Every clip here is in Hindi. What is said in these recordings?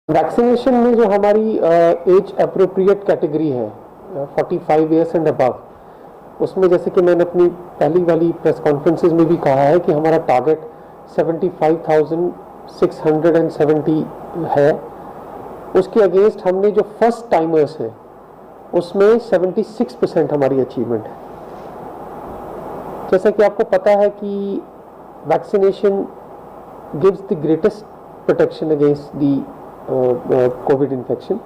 वैक्सीनेशन में जो हमारी एज अप्रोप्रिएट कैटेगरी है 45 ईयर्स एंड अबव, उसमें जैसे कि मैंने अपनी पहली वाली प्रेस कॉन्फ्रेंसेज में भी कहा है कि हमारा टारगेट 75,670 है। उसके अगेंस्ट हमने जो फर्स्ट टाइमर्स हैं उसमें 76% हमारी अचीवमेंट है। जैसा कि आपको पता है कि vaccination gives the greatest protection against the Covid infection,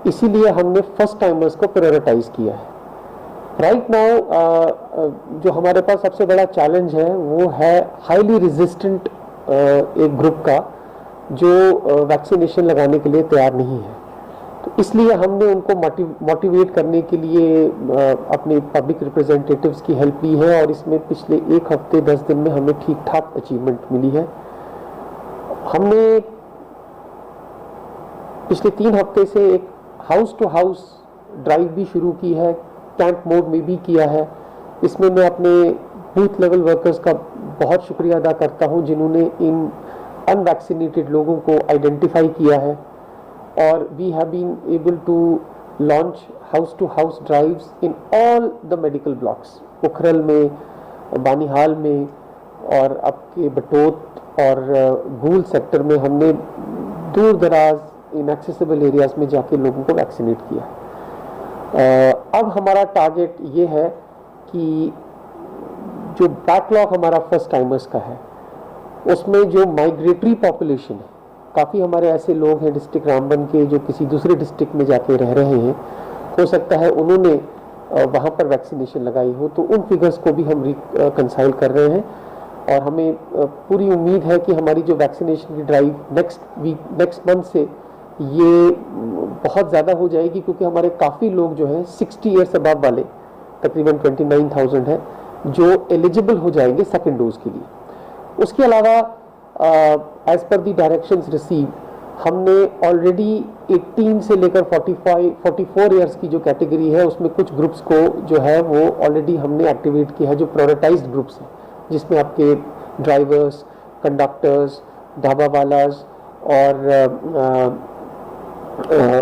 इसीलिए हमने फर्स्ट टाइमर्स को प्रायोरिटाइज किया है। राइट नाउ जो हमारे पास सबसे बड़ा चैलेंज है वो है हाईली रेजिस्टेंट एक ग्रुप का जो वैक्सीनेशन लगाने के लिए तैयार नहीं है। तो इसलिए हमने उनको मोटिवेट करने के लिए अपने पब्लिक रिप्रेजेंटेटिव्स की हेल्प ली है और इसमें पिछले एक हफ्ते 10 दिन में हमें ठीक ठाक अचीवमेंट मिली है। हमने पिछले 3 हफ्ते से एक हाउस टू हाउस ड्राइव भी शुरू की है, कैंप मोड में भी किया है। इसमें मैं अपने बूथ लेवल वर्कर्स का बहुत शुक्रिया अदा करता हूं जिन्होंने इन अनवैक्सीनेटेड लोगों को आइडेंटिफाई किया है और we have been able to launch house to house drives in all the medical blocks, Ukhrul में, बानीहाल में और आपके बटोत और गूल सेक्टर में हमने दूर दराज इनएक्सेसिबल एरियाज में जाके लोगों को वैक्सीनेट किया। अब हमारा टारगेट ये है कि जो बैकलॉग हमारा फर्स्ट टाइमर्स का है उसमें जो माइग्रेटरी पॉपुलेशन है, काफ़ी हमारे ऐसे लोग हैं डिस्ट्रिक्ट रामबन के जो किसी दूसरे डिस्ट्रिक्ट में जाके रह रहे हैं, हो सकता है उन्होंने वहाँ पर वैक्सीनेशन लगाई हो, तो उन फिगर्स को भी हम रिकंसाइल कर रहे हैं और हमें पूरी उम्मीद है कि हमारी जो वैक्सीनेशन की ड्राइव नेक्स्ट मंथ से ये बहुत ज़्यादा हो जाएगी, क्योंकि हमारे काफ़ी लोग जो हैं 60 ईयर्स अबव वाले तकरीबन 29,000 हैं जो एलिजिबल हो जाएंगे सेकेंड डोज के लिए। उसके अलावा एज पर दी डायरेक्शंस रिसीव हमने ऑलरेडी 18 से लेकर 44 ईयर्स की जो कैटेगरी है उसमें कुछ ग्रुप्स को जो है वो ऑलरेडी हमने एक्टिवेट किया है, जो प्रायोरिटाइज्ड ग्रुप्स हैं, जिसमें आपके ड्राइवर्स, कंडक्टर्स, ढाबा वालाज और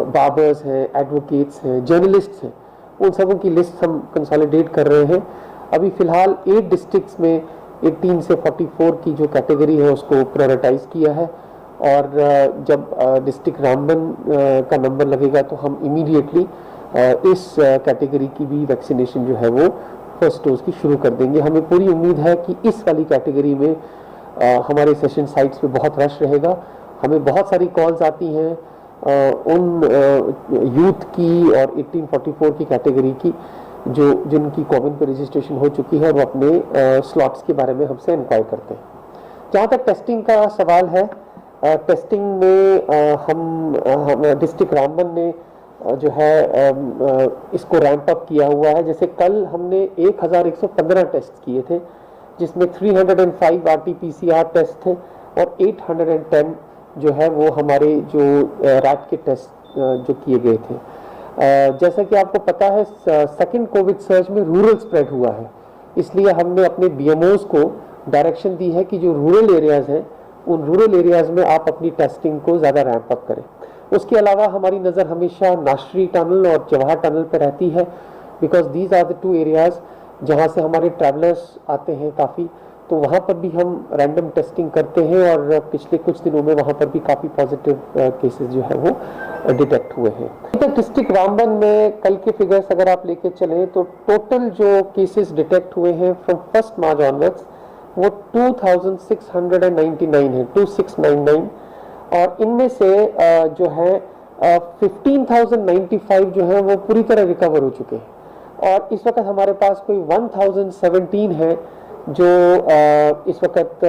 बार्बर्स हैं, एडवोकेट्स हैं, जर्नलिस्ट्स हैं, उन सबों की लिस्ट हम कंसोलिडेट कर रहे हैं। अभी फ़िलहाल 8 डिस्ट्रिक्ट्स में 18 से 44 की जो कैटेगरी है उसको प्रायोरिटाइज किया है और जब डिस्ट्रिक्ट रामबन का नंबर लगेगा तो हम इमीडिएटली इस कैटेगरी की भी वैक्सीनेशन जो है वो फर्स्ट डोज की शुरू कर देंगे। हमें पूरी उम्मीद है कि इस वाली कैटेगरी में हमारे सेशन साइट्स पे बहुत रश रहेगा। हमें बहुत सारी कॉल्स आती हैं उन यूथ की और 1844 की कैटेगरी की जिनकी कोविन पर रजिस्ट्रेशन हो चुकी है, वो अपने स्लॉट्स के बारे में हमसे इंक्वायर करते हैं। जहाँ तक टेस्टिंग का सवाल है, टेस्टिंग में हम डिस्ट्रिक्ट रामबन ने जो है इसको रैंप अप किया हुआ है। जैसे कल हमने 1115 टेस्ट किए थे, जिसमें 305 RT-PCR टेस्ट थे और 810 जो है वो हमारे जो रैट के टेस्ट जो किए गए थे। जैसा कि आपको पता है सेकेंड कोविड सर्ज में रूरल स्प्रेड हुआ है, इसलिए हमने अपने BMOs को डायरेक्शन दी है कि जो रूरल एरियाज़ हैं उन रूरल एरियाज़ में आप अपनी टेस्टिंग को ज़्यादा रैंप अप करें। उसके अलावा हमारी नज़र हमेशा नाश्री टनल और जवाहर टनल पर रहती है, because these are the 2 areas जहाँ से हमारे ट्रैवलर्स आते हैं काफ़ी, तो वहाँ पर भी हम रैंडम टेस्टिंग करते हैं और पिछले कुछ दिनों में वहाँ पर भी काफ़ी पॉजिटिव केसेस जो है वो डिटेक्ट हुए हैं। तो डिस्ट्रिक्ट रामबन में कल के फिगर्स अगर आप लेके चलें तो टोटल जो केसेस डिटेक्ट हुए हैं फ्रॉम 1 मार्च ऑनवर्ड्स वो 2699 है, 2699, और इनमें से जो है 15,095 जो है वो पूरी तरह रिकवर हो चुके हैं और इस वक्त हमारे पास कोई 1017 है जो इस वक्त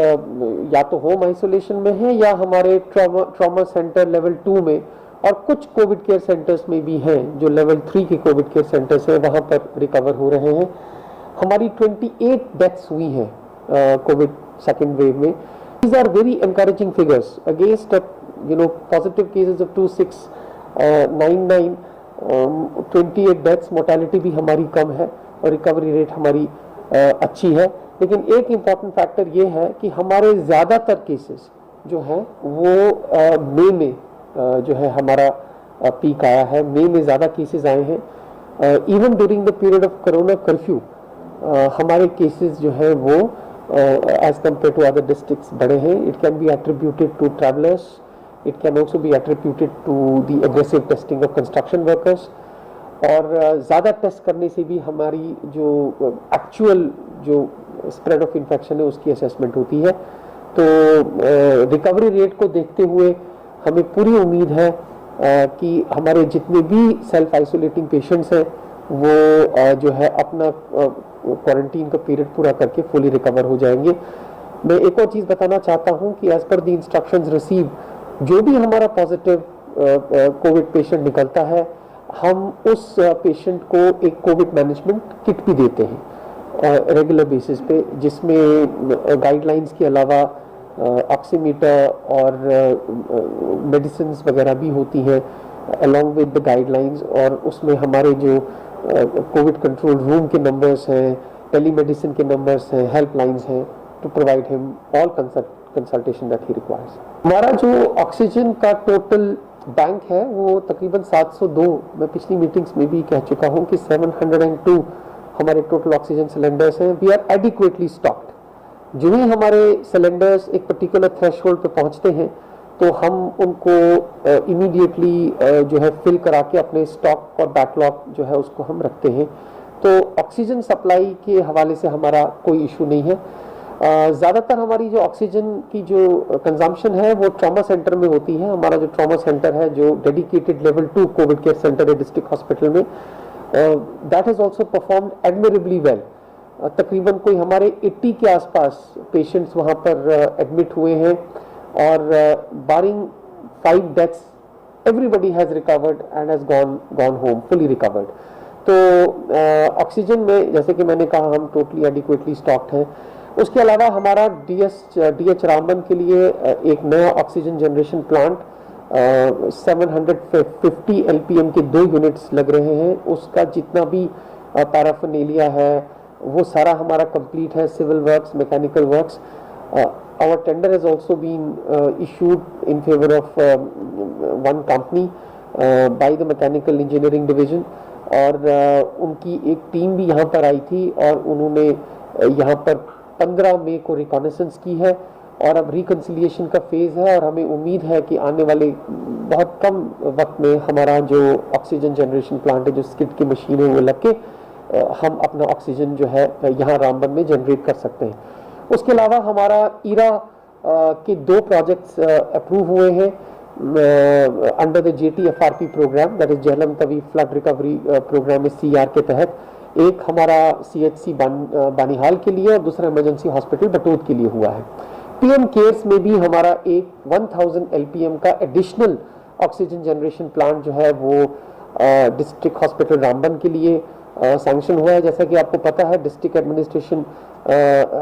या तो होम आइसोलेशन में है या हमारे ट्रॉमा सेंटर लेवल 2 में, और कुछ कोविड केयर सेंटर्स में भी हैं जो लेवल 3 के कोविड केयर सेंटर्स हैं, वहाँ पर रिकवर हो रहे हैं। हमारी 28 डेथ्स हुई हैं कोविड सेकेंड वेव में। These are very encouraging figures against positive cases of 2699, 28 deaths. Mortality भी हमारी कम है और रिकवरी रेट हमारी अच्छी है। लेकिन एक इम्पॉर्टेंट फैक्टर ये है कि हमारे ज़्यादातर केसेस जो हैं वो मई में जो है हमारा पीक आया है। मई में ज़्यादा केसेस आए हैं। Even during the period of corona curfew हमारे केसेस जो है वो as compared to other districts बढ़े हैं। It can be attributed to travellers, it can also be attributed to the aggressive testing of construction workers. और ज़्यादा टेस्ट करने से भी हमारी जो एक्चुअल जो स्प्रेड ऑफ इन्फेक्शन है उसकी असेसमेंट होती है। तो रिकवरी रेट को देखते हुए हमें पूरी उम्मीद है कि हमारे जितने भी सेल्फ आइसोलेटिंग पेशेंट्स हैं वो जो है अपना क्वारंटीन का पीरियड पूरा करके फुली रिकवर हो जाएंगे। मैं एक और चीज़ बताना चाहता हूं कि as per the instructions receive जो भी हमारा पॉजिटिव कोविड पेशेंट निकलता है हम उस पेशेंट को एक कोविड मैनेजमेंट किट भी देते हैं रेगुलर बेसिस पे, जिसमें गाइडलाइंस के अलावा ऑक्सीमीटर और मेडिसिन वगैरह भी होती हैं अलॉन्ग विद द गाइडलाइंस। और उसमें हमारे जो कोविड कंट्रोल रूम के नंबर्स हैं, टेलीमेडिसिन के नंबर्स हैं, हेल्पलाइंस हैं to provide him all consultation that he requires. हमारा जो ऑक्सीजन का टोटल बैंक है वो तकरीबन 702, मैं पिछली मीटिंग्स में भी कह चुका हूँ कि 702 हमारे टोटल ऑक्सीजन सिलेंडर्स हैं। We are adequately stocked. जो ही हमारे सिलेंडर्स एक पर्टिकुलर थ्रेशोल्ड पे पहुंचते हैं तो हम उनको इमीडिएटली जो है फिल करा के अपने स्टॉक और बैकलॉग जो है उसको हम रखते हैं। तो ऑक्सीजन सप्लाई के हवाले से हमारा कोई इशू नहीं है। ज़्यादातर हमारी जो ऑक्सीजन की जो कंजम्पशन है वो ट्रॉमा सेंटर में होती है। हमारा जो ट्रॉमा सेंटर है जो dedicated level 2 covid care centre है डिस्ट्रिक्ट हॉस्पिटल में, that has also performed admirably well. तकरीबन कोई हमारे 80 के आसपास पेशेंट्स वहाँ पर एडमिट हुए हैं और बारिंग 5 deaths everybody has recovered and has gone home fully recovered. तो ऑक्सीजन में जैसे कि मैंने कहा हम टोटली एडिक्वेटली स्टॉक्ड हैं। उसके अलावा हमारा DH रामबन के लिए एक नया ऑक्सीजन जनरेशन प्लांट 750 LPM के 2 यूनिट्स लग रहे हैं। उसका जितना भी पैराफर्नेलिया है वो सारा हमारा कंप्लीट है, civil works, mechanical works. our tender has also been issued in favor of one company by the mechanical engineering division। और उनकी एक टीम भी यहाँ पर आई थी और उन्होंने यहाँ पर 15 मई को रिकॉनेसेंस की है और अब रिकन्सिलिएशन का फेज़ है। और हमें उम्मीद है कि आने वाले बहुत कम वक्त में हमारा जो ऑक्सीजन जनरेशन प्लांट है, जो स्किड की मशीन है वो लग के हम अपना ऑक्सीजन जो है यहाँ रामबन में जनरेट कर सकते हैं। उसके अलावा हमारा ईरा के 2 प्रोजेक्ट्स अप्रूव हुए हैं under the JTFRP programme, that is Jhelum Tawi flood recovery programme CR के तहत। एक हमारा CHC बानीहाल के लिए और दूसरा इमरजेंसी हॉस्पिटल बटोद के लिए हुआ है। PM केयर्स में भी हमारा एक 1000 LPM का एडिशनल ऑक्सीजन जनरेशन प्लांट जो है वो डिस्ट्रिक्ट हॉस्पिटल रामबन के लिए सैंक्शन हुआ है। जैसा कि आपको पता है district administration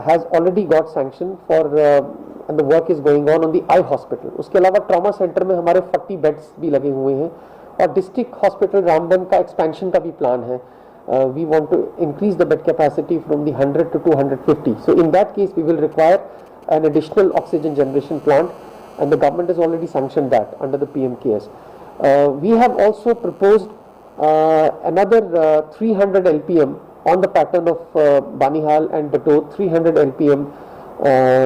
has already got sanction for and the work is going on the eye hospital. उसके अलावा ट्रॉमा सेंटर में हमारे 40 बेड्स भी लगे हुए हैं और डिस्ट्रिक्ट हॉस्पिटल रामबन का एक्सपेंशन का भी प्लान है। We want to increase the bed capacity from the 100 to 250. So in that case we will require an additional oxygen generation plant and the government has already sanctioned that under the PM CARES. We have also proposed another 300 LPM on the pattern of Banihal and Batod, 300 LPM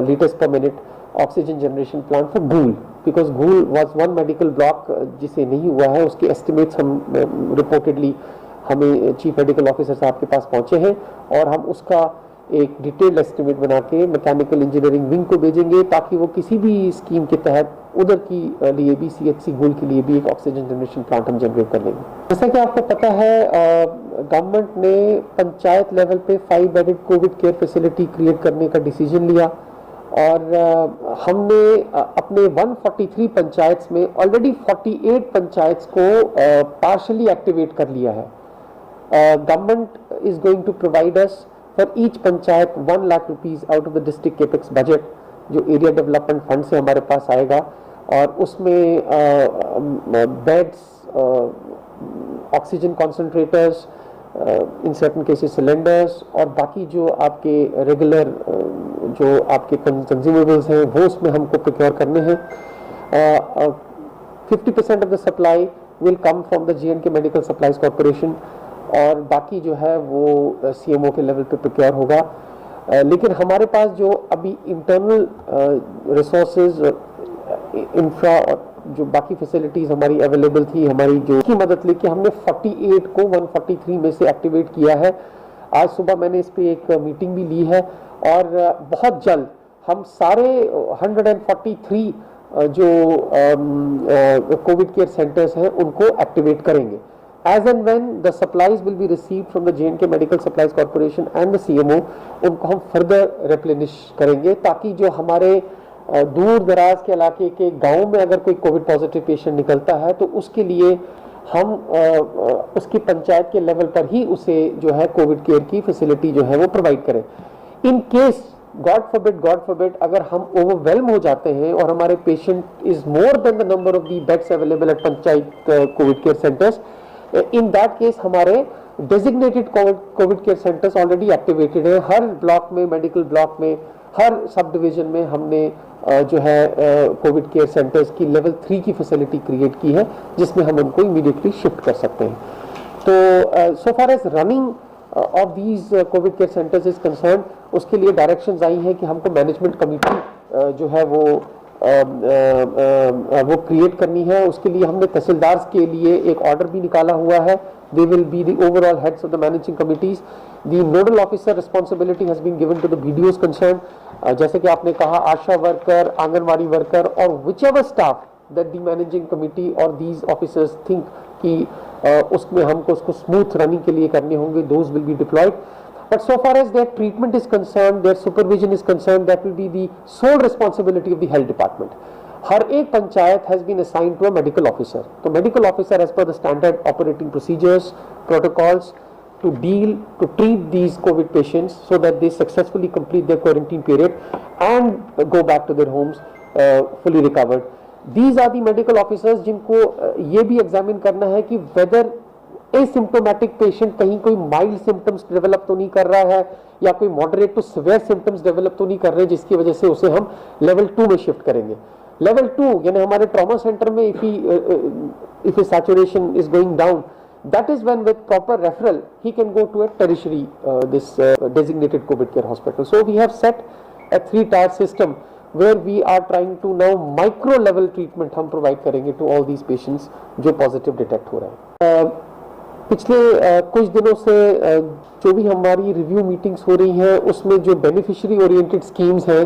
liters per minute oxygen generation plant for Ghool, because Ghool was one medical block जिसे नहीं हुआ है। उसके estimates हम reportedly हमें चीफ मेडिकल ऑफिसर साहब के पास पहुंचे हैं और हम उसका एक डिटेल्ड एस्टिमेट बना के मैकेनिकल इंजीनियरिंग विंग को भेजेंगे ताकि वो किसी भी स्कीम के तहत उधर की लिए भी CHC गोल के लिए भी एक ऑक्सीजन जनरेशन प्लांट हम जनरेट कर लेंगे। जैसा कि आपको पता है गवर्नमेंट ने पंचायत लेवल पे 5 bedded Covid care facility create करने का डिसीजन लिया और हमने अपने 143 पंचायत में ऑलरेडी 48 पंचायत को पार्शली एक्टिवेट कर लिया है। Government is going to provide us for each panchayat 1 lakh rupees out of the district capex budget जो एरिया डेवलपमेंट फंड से हमारे पास आएगा और उसमें beds, oxygen concentrators, in certain cases cylinders और बाकी जो आपके रेगुलर जो आपके कंज्यूमेबल्स हैं वो उसमें हमको प्रोक्योर करने हैं। 50% of the supply will come from the J&K medical supplies corporation और बाकी जो है वो CMO के लेवल पे प्रोक्योर होगा। लेकिन हमारे पास जो अभी इंटरनल रिसोर्सेज इंफ्रा और जो बाकी फैसिलिटीज हमारी अवेलेबल थी, हमारी जो की मदद लेके हमने 48 को 143 में से एक्टिवेट किया है। आज सुबह मैंने इस पे एक मीटिंग भी ली है और बहुत जल्द हम सारे 143 जो कोविड केयर सेंटर्स हैं उनको एक्टिवेट करेंगे। As and when the supplies will be received from the J&K Medical Supplies Corporation and the CMO, उनको हम फर्दर रिप्लेनिश करेंगे ताकि जो हमारे दूर दराज के इलाके के गांव में अगर कोई कोविड पॉजिटिव पेशेंट निकलता है तो उसके लिए हम उसकी पंचायत के लेवल पर ही उसे जो है कोविड केयर की फैसिलिटी जो है वो प्रोवाइड करें। इन केस गॉड फॉरबिड अगर हम ओवरवेलम हो जाते हैं और हमारे patient is more than the number of the beds available at panchayat covid care centres, in that case हमारे designated covid care centres already activated है। हर ब्लॉक में, मेडिकल ब्लॉक में, हर सब डिवीजन में हमने जो है कोविड केयर सेंटर्स की लेवल 3 की फैसिलिटी क्रिएट की है जिसमें हम उनको इमीडिएटली शिफ्ट कर सकते हैं। तो so far as running of these covid care centres is concern, उसके लिए डायरेक्शंस आई हैं कि हमको मैनेजमेंट कमेटी जो है वो क्रिएट करनी है। उसके लिए हमने तहसीलदार के लिए एक ऑर्डर भी निकाला हुआ है। They will be the overall heads of the managing committees. The nodal officer responsibility has been given to the BDOs concern. जैसे कि आपने कहा, आशा वर्कर, आंगनवाड़ी वर्कर और whichever staff that the managing committee और दीज ऑफिसर्स थिंक कि उसमें हमको उसको स्मूथ रनिंग के लिए करने होंगे, those will be diploid. But so far as their treatment is concerned, their supervision is concerned, that will be the sole responsibility of the health department. हर एक panchayat has been assigned to a medical officer. तो medical officer as per the standard operating procedures, protocols to treat these COVID patients so that they successfully complete their quarantine period and go back to their homes fully recovered. These are the medical officers जिनको ये भी examine करना है कि whether एसिम्प्टोमेटिक पेशेंट कहीं कोई माइल्ड सिम्टम्स डेवलप तो नहीं कर रहा है या कोई moderate to severe symptoms develop तो नहीं कर रहे जिसकी वजह से उसे हम लेवल 2 में शिफ्ट करेंगे। लेवल 2 यानी हमारे ट्रॉमा सेंटर में if saturation is going down, that is when with proper referral he can go to a tertiary this designated covid care hospital. So we have set a 3-tier system where we are trying to now micro level treatment हम प्रोवाइड करेंगे टू ऑल दीज पेशेंट्स जो पॉजिटिव डिटेक्ट हो रहे हैं। पिछले कुछ दिनों से जो भी हमारी रिव्यू मीटिंग्स हो रही हैं उसमें जो बेनिफिशियरी ओरिएंटेड स्कीम्स हैं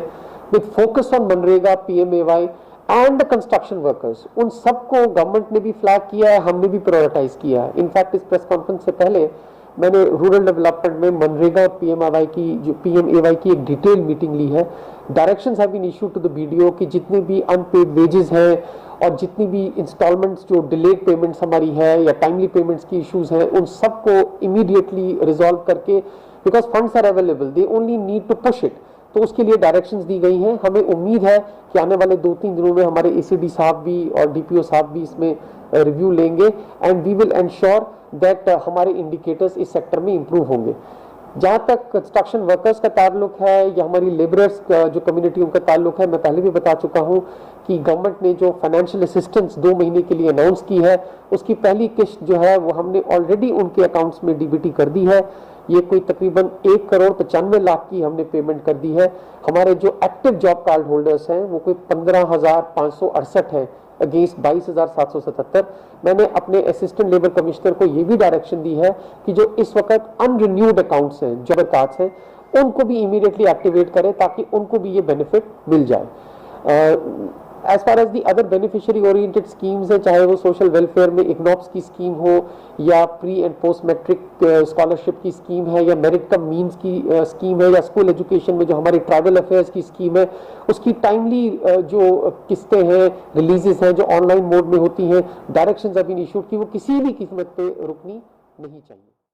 with focus on MNREGA, PMAY and construction workers, उन सबको गवर्नमेंट ने भी फ्लैग किया है, हमने भी प्रायोरिटाइज किया है। इनफैक्ट इस प्रेस कॉन्फ्रेंस से पहले मैंने रूरल डेवलपमेंट में मनरेगा और PMAY की एक डिटेल मीटिंग ली है। Directions have been issued to the BDO कि जितने भी अनपेड वेजेस हैं और जितनी भी इंस्टॉलमेंट्स जो डिलेड पेमेंट्स हमारी है या टाइमली पेमेंट्स की इश्यूज हैं उन सबको इमीडिएटली रिजॉल्व करके, because funds are available, they only need to push it, तो उसके लिए डायरेक्शंस दी गई हैं। हमें उम्मीद है कि आने वाले 2-3 दिनों में हमारे ACD साहब भी और DPO साहब भी इसमें रिव्यू लेंगे and we will ensure that हमारे इंडिकेटर्स इस सेक्टर में इंप्रूव होंगे। जहाँ तक कंस्ट्रक्शन वर्कर्स का ताल्लुक है या हमारी लेबरर्स का जो कम्युनिटी उनका ताल्लुक है, मैं पहले भी बता चुका हूँ कि गवर्नमेंट ने जो फाइनेंशियल असिस्टेंस 2 महीने के लिए अनाउंस की है उसकी पहली किस्त जो है वो हमने ऑलरेडी उनके अकाउंट्स में DBT कर दी है। ये कोई तकरीबन 1,95,00,000 की हमने पेमेंट कर दी है। हमारे जो एक्टिव जॉब कार्ड होल्डर्स हैं वो कोई 15,568 हैं अगेंस्ट 22,777। मैंने अपने असिस्टेंट लेबर कमिश्नर को ये भी डायरेक्शन दी है कि जो इस वक्त अनरिन्यूड अकाउंट्स हैं, जॉब कार्ड्स हैं, उनको भी इमीडिएटली एक्टिवेट करें ताकि उनको भी ये बेनिफिट मिल जाए। As far as the other beneficiary oriented schemes है, चाहे वो सोशल वेलफेयर में इग्नॉप्स की स्कीम हो या pre and post matric scholarship की स्कीम है या मेरिट कम मीन्स की स्कीम है या स्कूल एजुकेशन में जो हमारी ट्राइबल अफेयर्स की स्कीम है उसकी टाइमली जो किस्तें हैं, रिलीजेस हैं जो ऑनलाइन मोड में होती हैं, डायरेक्शंस हैव बीन इशूड कि वो किसी भी कीमत पे रुकनी नहीं चाहिए।